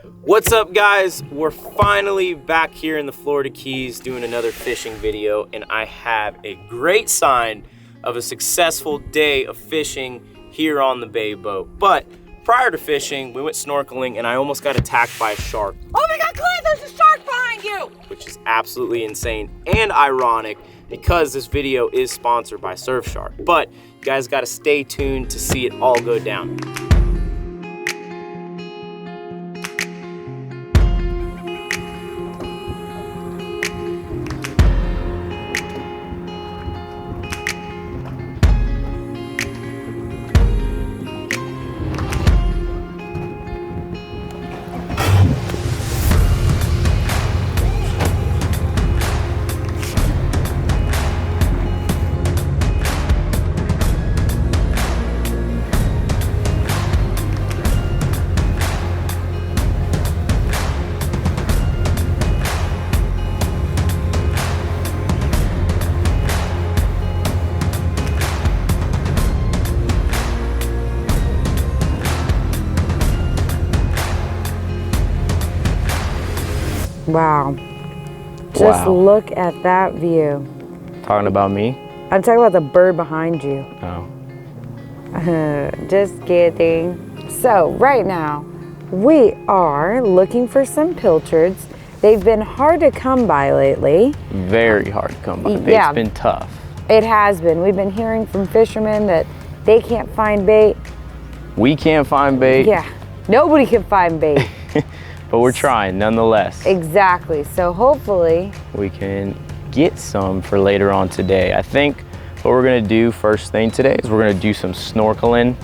What's up, guys? We're finally back here in the Florida Keys doing another fishing video, and I have a great sign of a successful day of fishing here on the bay boat. But prior to fishing, we went snorkeling and I almost got attacked by a shark. Oh my God, Clint, there's a shark behind you! Which is absolutely insane and ironic because this video is sponsored by Surfshark. But you guys gotta stay tuned to see it all go down. Wow. Just look at that view. Talking about me? I'm talking about the bird behind you. Oh. Just kidding. So, right now, we are looking for some pilchards. They've been hard to come by lately. Very hard to come by. Yeah. It's been tough. It has been. We've been hearing from fishermen that they can't find bait. We can't find bait. Yeah, nobody can find bait. But we're trying nonetheless. Exactly, so hopefully we can get some for later on today. I think what we're gonna do first thing today is we're gonna do some snorkeling.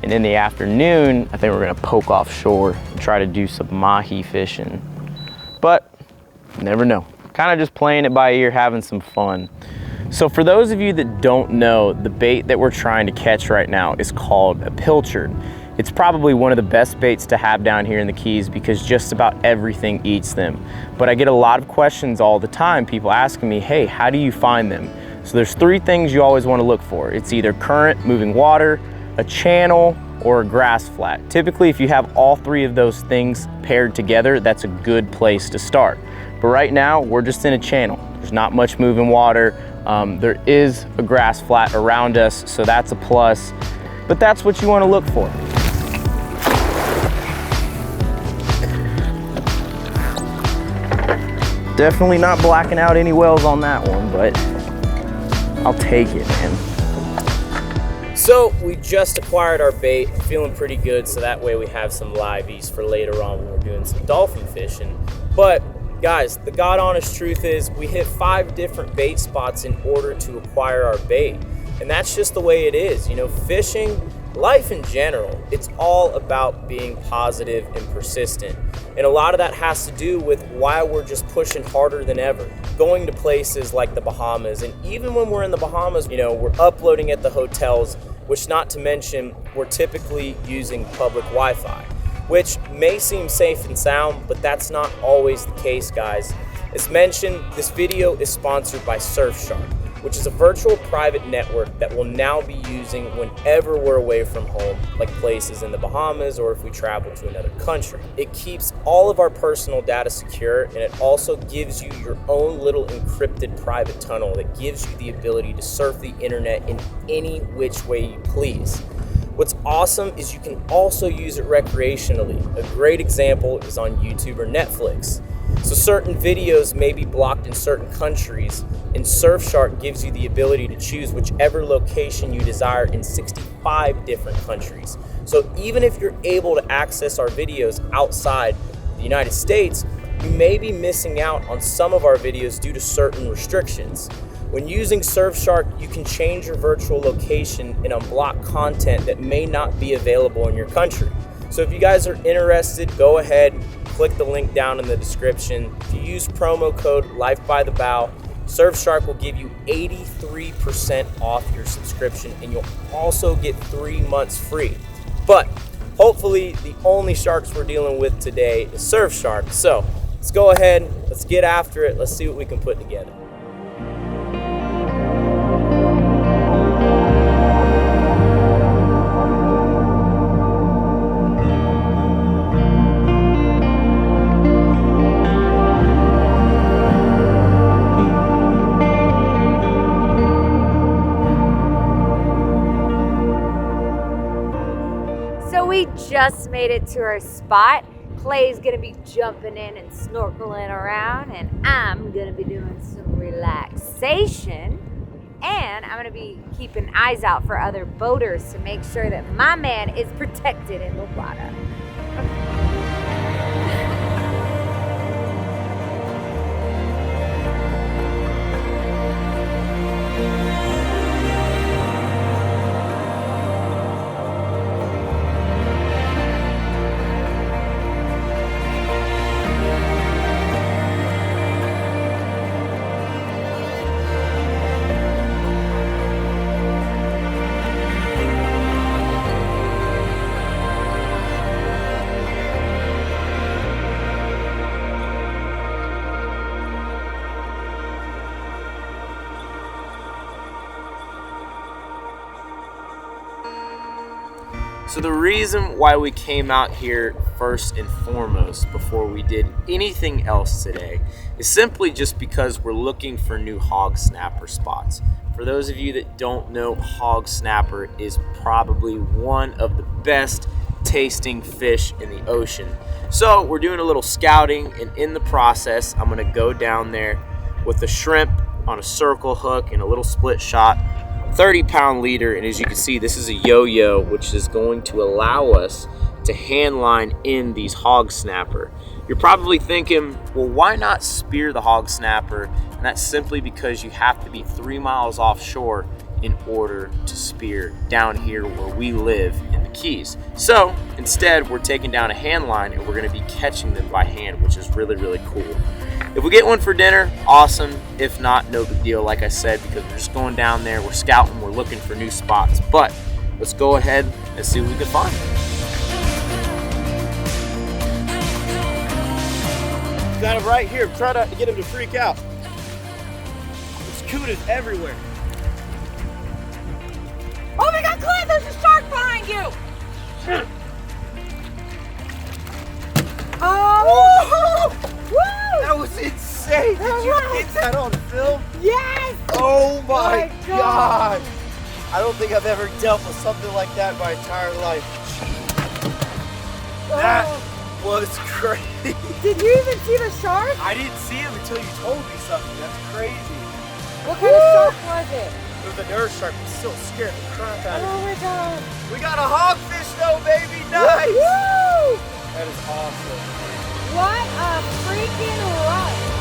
And in the afternoon, I think we're gonna poke offshore and try to do some Mahi fishing. But never know. Kind of just playing it by ear, having some fun. So for those of you that don't know, the bait that we're trying to catch right now is called a pilchard. It's probably one of the best baits to have down here in the Keys because just about everything eats them. But I get a lot of questions all the time, people asking me, hey, how do you find them? So there's three things you always want to look for. It's either current, moving water, a channel, or a grass flat. Typically, if you have all three of those things paired together, that's a good place to start. But right now, we're just in a channel. There's not much moving water. There is a grass flat around us, so that's a plus. But that's what you want to look for. Definitely not blacking out any wells on that one, but I'll take it, man. So we just acquired our bait, feeling pretty good, so that way we have some liveys for later on when we're doing some dolphin fishing. But guys, the God honest truth is we hit 5 different bait spots in order to acquire our bait. And that's just the way it is. You know, fishing, life in general, it's all about being positive and persistent. And a lot of that has to do with why we're just pushing harder than ever. Going to places like the Bahamas, and even when we're in the Bahamas, you know, we're uploading at the hotels, which not to mention, we're typically using public Wi-Fi, which may seem safe and sound, but that's not always the case, guys. As mentioned, this video is sponsored by Surfshark, which is a virtual private network that we'll now be using whenever we're away from home, like places in the Bahamas or if we travel to another country. It keeps all of our personal data secure, and it also gives you your own little encrypted private tunnel that gives you the ability to surf the internet in any which way you please. What's awesome is you can also use it recreationally. A great example is on YouTube or Netflix. So certain videos may be blocked in certain countries, and Surfshark gives you the ability to choose whichever location you desire in 65 different countries. So even if you're able to access our videos outside the United States, you may be missing out on some of our videos due to certain restrictions. When using Surfshark, you can change your virtual location and unblock content that may not be available in your country. So if you guys are interested, go ahead, click the link down in the description. If you use promo code LifeByTheBow, Surfshark will give you 83% off your subscription, and you'll also get 3 months free. But hopefully the only sharks we're dealing with today is Surfshark. So let's go ahead, let's get after it, let's see what we can put together. just made it to our spot. Clay's gonna be jumping in and snorkeling around, and I'm gonna be doing some relaxation. And I'm gonna be keeping eyes out for other boaters to make sure that my man is protected in the water. So the reason why we came out here first and foremost before we did anything else today is simply just because we're looking for new hog snapper spots. For those of you that don't know, hog snapper is probably one of the best tasting fish in the ocean. So we're doing a little scouting, and in the process, I'm gonna go down there with a shrimp on a circle hook and a little split shot, 30-pound leader, and as you can see, this is a yo-yo, which is going to allow us to hand line in these hog snapper. You're probably thinking, well, why not spear the hog snapper? And that's simply because you have to be 3 miles offshore in order to spear down here where we live in the Keys. So instead, we're taking down a hand line and we're gonna be catching them by hand, which is really, really cool. If we get one for dinner, awesome. If not, no big deal, like I said, because we're just going down there, we're scouting, we're looking for new spots. But let's go ahead and see what we can find. Got him right here. Try to get him to freak out. There's cudas everywhere. Oh my God, Clay, there's a shark behind you! Oh! Woo! That was insane. Did you get that on film? Yes! Oh my My God. I don't think I've ever dealt with something like that in my entire life. That was crazy. Did you even see the shark? I didn't see him until you told me something. That's crazy. What kind of shark was it? It was a nurse shark, but still scared the crap out of me. Oh my God. We got a hogfish though, baby. Nice. Woo! That is awesome. What a freaking rush.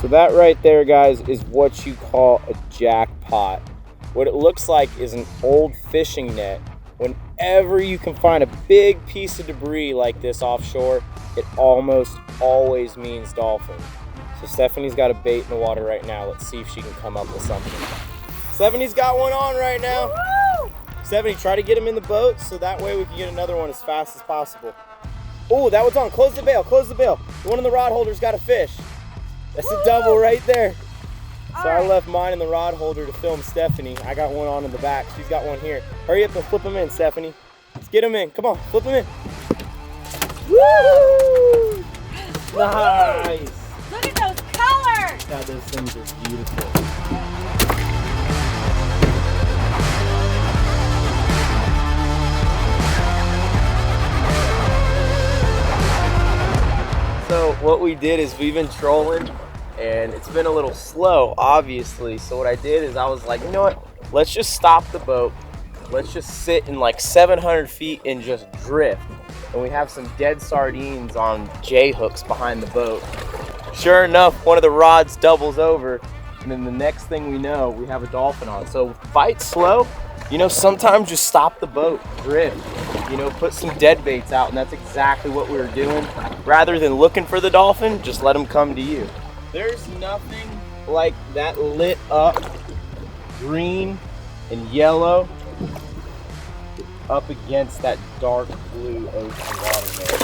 So that right there, guys, is what you call a jackpot. What it looks like is an old fishing net. Whenever you can find a big piece of debris like this offshore, it almost always means dolphin. So Stephanie's got a bait in the water right now. Let's see if she can come up with something. Stephanie's got one on right now. Woo! Stephanie, try to get him in the boat so that way we can get another one as fast as possible. Oh, that one's on. Close the bail, close the bail. The one in the rod holder's got a fish. That's a double right there. So I left mine in the rod holder to film Stephanie. I got one on in the back. She's got one here. Hurry up and flip them in, Stephanie. Let's get them in. Come on, flip them in. Woo! Nice. Look at those colors. God, those things are beautiful. So what we did is we've been trolling and it's been a little slow, obviously. So what I did is I was like, you know what? Let's just stop the boat. Let's just sit in like 700 feet and just drift. And we have some dead sardines on J hooks behind the boat. Sure enough, one of the rods doubles over. And then the next thing we know, we have a dolphin on. So bite slow, You know, sometimes just stop the boat, drift, you know, put some dead baits out, and that's exactly what we were doing. Rather than looking for the dolphin, just let them come to you. There's nothing like that lit up green and yellow up against that dark blue ocean water there.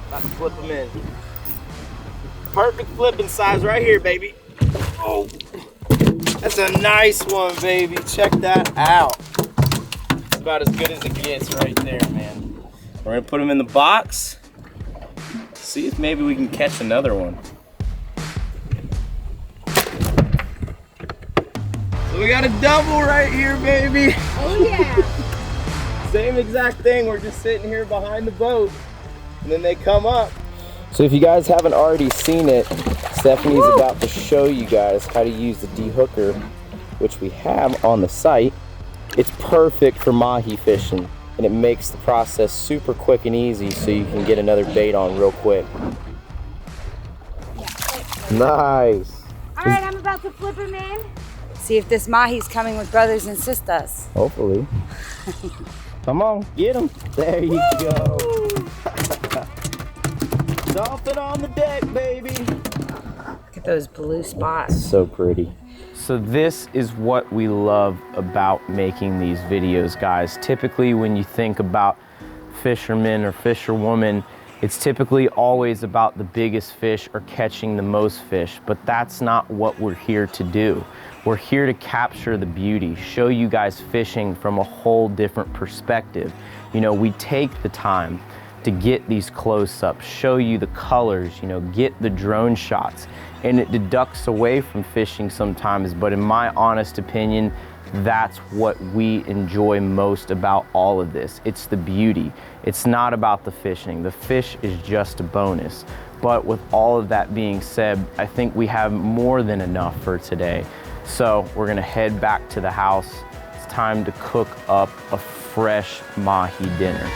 About to flip them in. Perfect flipping size right here, baby. Oh, that's a nice one, baby. Check that out. It's about as good as it gets right there, man. We're gonna put them in the box. See if maybe we can catch another one. So we got a double right here, baby. Oh yeah. Same exact thing. We're just sitting here behind the boat, and then they come up. So if you guys haven't already seen it, Stephanie's about to show you guys how to use the de-hooker, which we have on the site. It's perfect for mahi fishing, and it makes the process super quick and easy so you can get another bait on real quick. Nice. All right, I'm about to flip him in. See if this mahi's coming with brothers and sisters. Hopefully. Come on, get him. There you go. Dolphin on the deck, baby. Look at those blue spots. So pretty. So this is what we love about making these videos, guys. Typically when you think about fishermen or fisherwomen, it's typically always about the biggest fish or catching the most fish, but that's not what we're here to do. We're here to capture the beauty, show you guys fishing from a whole different perspective. You know, we take the time to get these close-ups, show you the colors, you know, get the drone shots, and it deducts away from fishing sometimes, but in my honest opinion, that's what we enjoy most about all of this. It's the beauty. It's not about the fishing. The fish is just a bonus. But with all of that being said, I think we have more than enough for today. So we're gonna head back to the house. It's time to cook up a fresh mahi dinner.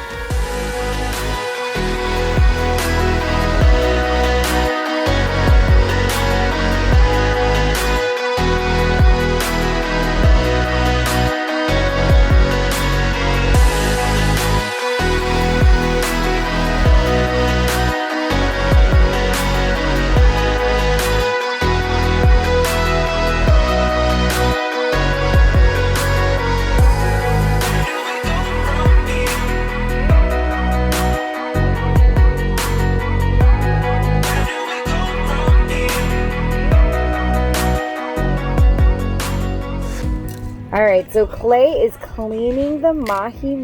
All right, so Clay is cleaning the mahi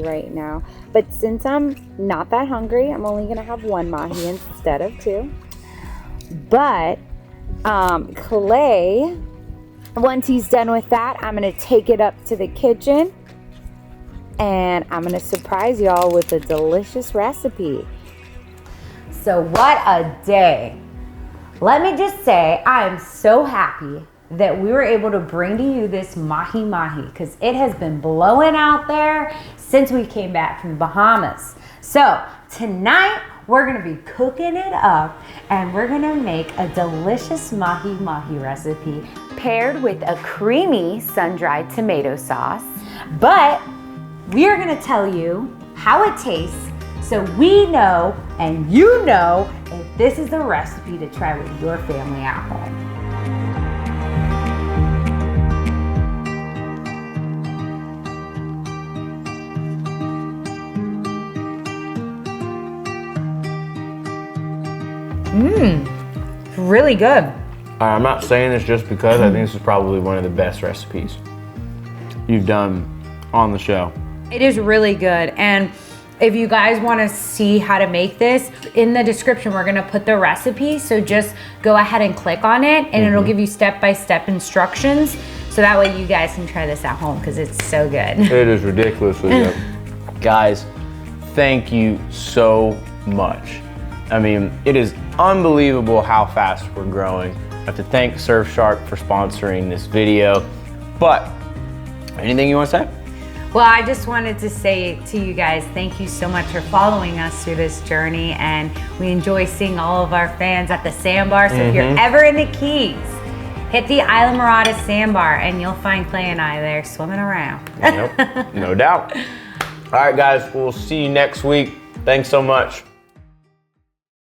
right now. But since I'm not that hungry, I'm only gonna have one mahi instead of two. But Clay, once he's done with that, I'm gonna take it up to the kitchen and I'm gonna surprise y'all with a delicious recipe. So what a day. Let me just say, I am so happy that we were able to bring to you this mahi because it has been blowing out there since we came back from the Bahamas. So tonight we're gonna be cooking it up and we're gonna make a delicious mahi recipe paired with a creamy sun-dried tomato sauce. But we are gonna tell you how it tastes so we know and you know if this is a recipe to try with your family at home. Really good. I'm not saying this just because I think this is probably one of the best recipes you've done on the show. It is really good. And if you guys want to see how to make this, in the description we're going to put the recipe, so just go ahead and click on it and it'll give you step-by-step instructions so that way you guys can try this at home because it's so good. It is ridiculously good. Guys, thank you so much. I mean, it is unbelievable how fast we're growing. I have to thank Surfshark for sponsoring this video. But anything you want to say? Well, I just wanted to say to you guys, thank you so much for following us through this journey, and we enjoy seeing all of our fans at the sandbar. So if you're ever in the Keys hit the Isla Morada sandbar and you'll find Clay and I there swimming around. Yep, no doubt. All right, guys, we'll see you next week. Thanks so much.